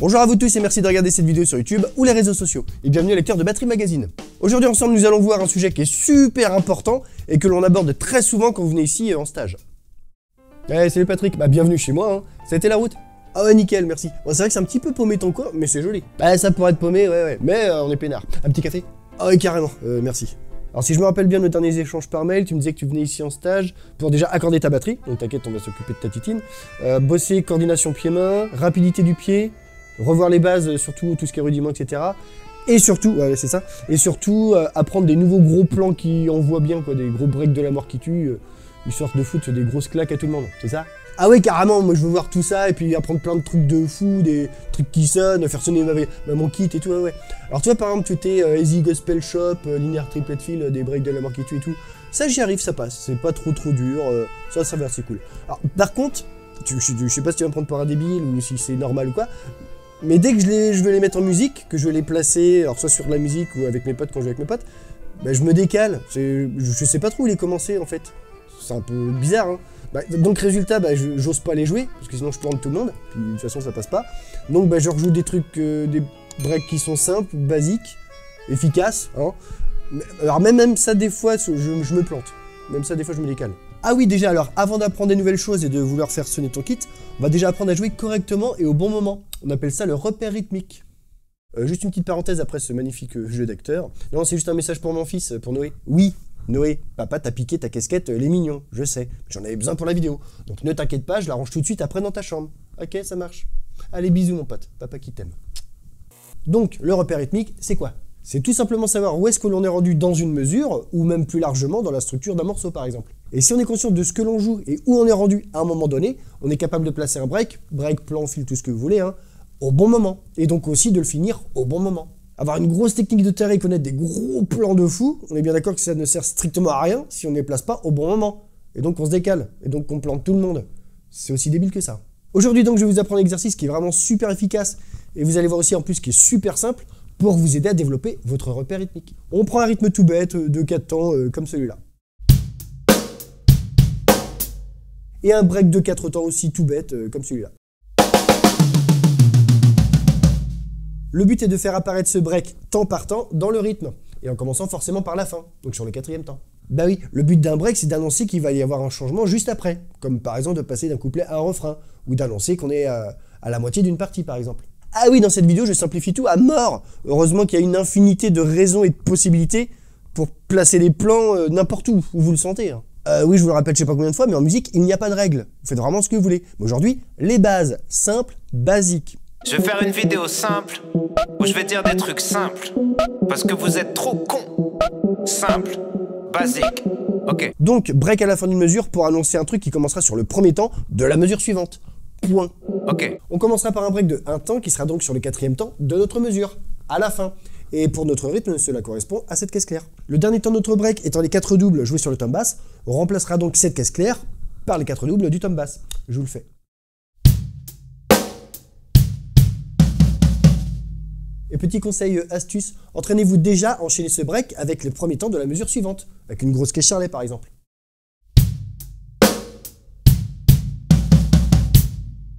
Bonjour à vous tous et merci de regarder cette vidéo sur YouTube ou les réseaux sociaux. Et bienvenue à lecteur de Batterie Magazine. Aujourd'hui ensemble nous allons voir un sujet qui est super important et que l'on aborde très souvent quand vous venez ici en stage. Eh salut Patrick, bah bienvenue chez moi, hein. Ça a été la route? Ah ouais nickel, merci. Bon, c'est vrai que c'est un petit peu paumé ton coin, mais c'est joli. Bah ça pourrait être paumé, ouais, mais on est peinard. Un petit café? Ah oui carrément, merci. Alors si je me rappelle bien nos derniers échanges par mail, tu me disais que tu venais ici en stage pour déjà accorder ta batterie, donc t'inquiète on va s'occuper de ta titine, bosser coordination pied-main, rapidité du pied, revoir les bases, surtout tout ce qui est rudiment, etc. Et surtout, ouais, c'est ça, et surtout apprendre des nouveaux gros plans qui envoient bien, quoi, des gros breaks de la mort qui tuent, histoire de foutre des grosses claques à tout le monde, c'est ça? Ah ouais carrément, moi je veux voir tout ça et puis apprendre plein de trucs de fou, des trucs qui sonnent, faire sonner mon kit et tout, ouais. Alors tu vois par exemple tu t'es Easy Gospel Shop, Linear Triplet Fill, des breaks de la mort qui tue et tout, ça j'y arrive, ça passe, c'est pas trop dur, ça va, c'est cool. Alors par contre, je sais pas si tu vas me prendre pour un débile ou si c'est normal ou quoi, mais dès que je veux les mettre en musique, que je veux les placer, alors soit sur de la musique ou avec mes potes quand je joue avec mes potes, bah, je me décale, je sais pas trop où les commencer en fait, c'est un peu bizarre hein. Bah, donc résultat, bah, j'ose pas les jouer, parce que sinon je plante tout le monde, puis de toute façon ça passe pas. Donc bah, je rejoue des trucs, des breaks qui sont simples, basiques, efficaces. Hein. Alors même ça des fois, je me plante. Même ça des fois je me décale. Ah oui déjà, alors avant d'apprendre des nouvelles choses et de vouloir faire sonner ton kit, on va déjà apprendre à jouer correctement et au bon moment. On appelle ça le repère rythmique. Juste une petite parenthèse après ce magnifique jeu d'acteur. Non, c'est juste un message pour mon fils, pour Noé. Oui, Noé, papa t'as piqué ta casquette, les mignons, je sais. J'en avais besoin pour la vidéo. Donc ne t'inquiète pas, je la range tout de suite après dans ta chambre. Ok, ça marche. Allez, bisous mon pote, papa qui t'aime. Donc, le repère rythmique, c'est quoi? C'est tout simplement savoir où est-ce que l'on est rendu dans une mesure, ou même plus largement dans la structure d'un morceau par exemple. Et si on est conscient de ce que l'on joue et où on est rendu à un moment donné, on est capable de placer un break, plan, fil, tout ce que vous voulez, hein, au bon moment. Et donc aussi de le finir au bon moment. Avoir une grosse technique de terrain et connaître des gros plans de fou, on est bien d'accord que ça ne sert strictement à rien si on ne les place pas au bon moment. Et donc on se décale, et donc on plante tout le monde. C'est aussi débile que ça. Aujourd'hui donc je vais vous apprendre un exercice qui est vraiment super efficace, et vous allez voir aussi en plus qui est super simple, pour vous aider à développer votre repère rythmique. On prend un rythme tout bête, de 4 temps, comme celui-là. Et un break de 4 temps aussi tout bête, comme celui-là. Le but est de faire apparaître ce break temps par temps dans le rythme, et en commençant forcément par la fin, donc sur le 4e temps. Bah oui, le but d'un break c'est d'annoncer qu'il va y avoir un changement juste après, comme par exemple de passer d'un couplet à un refrain, ou d'annoncer qu'on est à la moitié d'une partie par exemple. Ah oui, dans cette vidéo je simplifie tout à mort. Heureusement qu'il y a une infinité de raisons et de possibilités pour placer les plans n'importe où vous le sentez. Hein. Oui, je vous le rappelle je sais pas combien de fois, mais en musique il n'y a pas de règles, vous faites vraiment ce que vous voulez. Mais aujourd'hui, les bases, simples, basiques. Je vais faire une vidéo simple, où je vais dire des trucs simples, parce que vous êtes trop cons. Simple, basique, ok. Donc, break à la fin d'une mesure pour annoncer un truc qui commencera sur le premier temps de la mesure suivante. Point. Ok. On commencera par un break de 1 temps qui sera donc sur le 4e temps de notre mesure, à la fin. Et pour notre rythme, cela correspond à cette caisse claire. Le dernier temps de notre break étant les 4 doubles joués sur le tom basse, on remplacera donc cette caisse claire par les 4 doubles du tom basse. Je vous le fais. Et petit conseil astuce, entraînez-vous déjà à enchaîner ce break avec le premier temps de la mesure suivante, avec une grosse caisse charlet par exemple.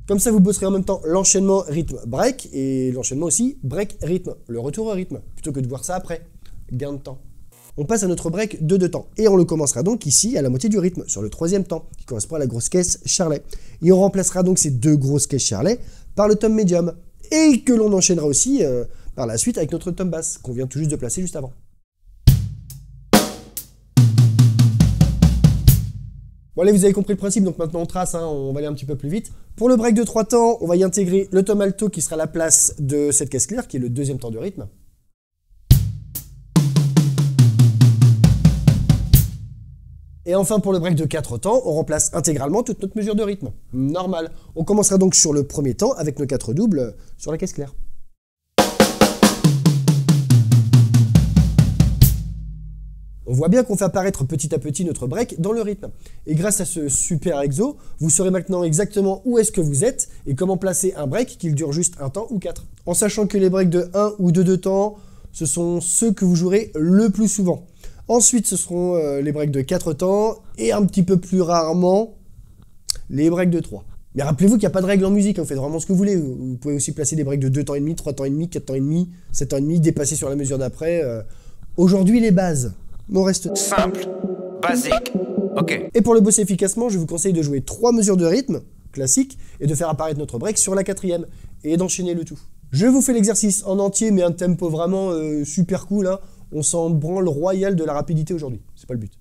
Comme ça vous bosserez en même temps l'enchaînement rythme-break et l'enchaînement aussi break-rythme, le retour au rythme, plutôt que de voir ça après, gain de temps. On passe à notre break de 2 temps et on le commencera donc ici à la moitié du rythme, sur le 3e temps, qui correspond à la grosse caisse charlet. Et on remplacera donc ces 2 grosses caisses charlet par le tom médium, et que l'on enchaînera aussi par la suite avec notre tom basse, qu'on vient tout juste de placer juste avant. Bon allez, vous avez compris le principe, donc maintenant on trace, hein, on va aller un petit peu plus vite. Pour le break de 3 temps, on va y intégrer le tom alto qui sera la place de cette caisse claire, qui est le 2e temps de rythme. Et enfin pour le break de 4 temps, on remplace intégralement toute notre mesure de rythme. Normal. On commencera donc sur le premier temps avec nos 4 doubles sur la caisse claire. On voit bien qu'on fait apparaître petit à petit notre break dans le rythme. Et grâce à ce super exo, vous saurez maintenant exactement où est-ce que vous êtes et comment placer un break qu'il dure juste 1 temps ou 4. En sachant que les breaks de 1 ou de 2 temps, ce sont ceux que vous jouerez le plus souvent. Ensuite, ce seront les breaks de 4 temps et un petit peu plus rarement les breaks de 3. Mais rappelez-vous qu'il n'y a pas de règle en musique, vous faites vraiment ce que vous voulez. Vous pouvez aussi placer des breaks de 2 temps et demi, 3 temps et demi, 4 temps et demi, 7 temps et demi, dépasser sur la mesure d'après. Aujourd'hui, les bases. On reste simple, basique, ok. Et pour le bosser efficacement, je vous conseille de jouer 3 mesures de rythme, classique, et de faire apparaître notre break sur la 4e, et d'enchaîner le tout. Je vous fais l'exercice en entier, mais un tempo vraiment super cool, hein. On s'en branle royal de la rapidité aujourd'hui, c'est pas le but.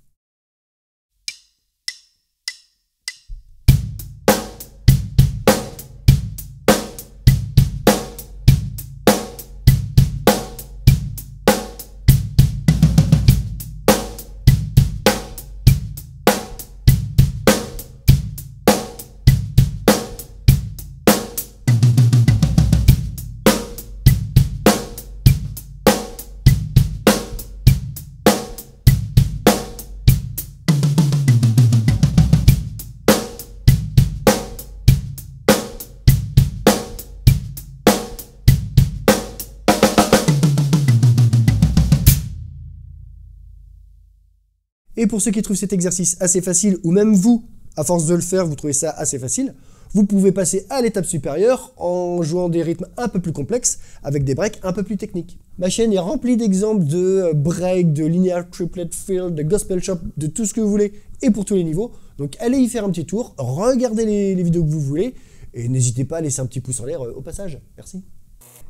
Et pour ceux qui trouvent cet exercice assez facile, ou même vous, à force de le faire, vous trouvez ça assez facile, vous pouvez passer à l'étape supérieure en jouant des rythmes un peu plus complexes, avec des breaks un peu plus techniques. Ma chaîne est remplie d'exemples de breaks, de linear triplet fill, de gospel chop, de tout ce que vous voulez, et pour tous les niveaux. Donc allez y faire un petit tour, regardez les vidéos que vous voulez, et n'hésitez pas à laisser un petit pouce en l'air au passage. Merci.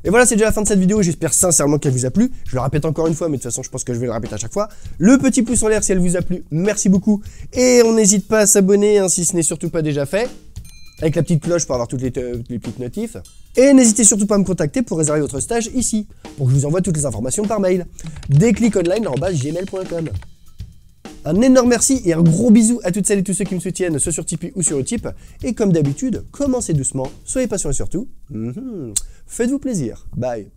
Et voilà, c'est déjà la fin de cette vidéo, j'espère sincèrement qu'elle vous a plu. Je le répète encore une fois, mais de toute façon, je pense que je vais le répéter à chaque fois. Le petit pouce en l'air si elle vous a plu, merci beaucoup. Et on n'hésite pas à s'abonner, hein, si ce n'est surtout pas déjà fait. Avec la petite cloche pour avoir toutes les petites notifs. Et n'hésitez surtout pas à me contacter pour réserver votre stage ici, pour que je vous envoie toutes les informations par mail. décliconline@gmail.com. Un énorme merci et un gros bisou à toutes celles et tous ceux qui me soutiennent, soit sur Tipeee ou sur Utip. Et comme d'habitude, commencez doucement, soyez patients et surtout, faites-vous plaisir. Bye.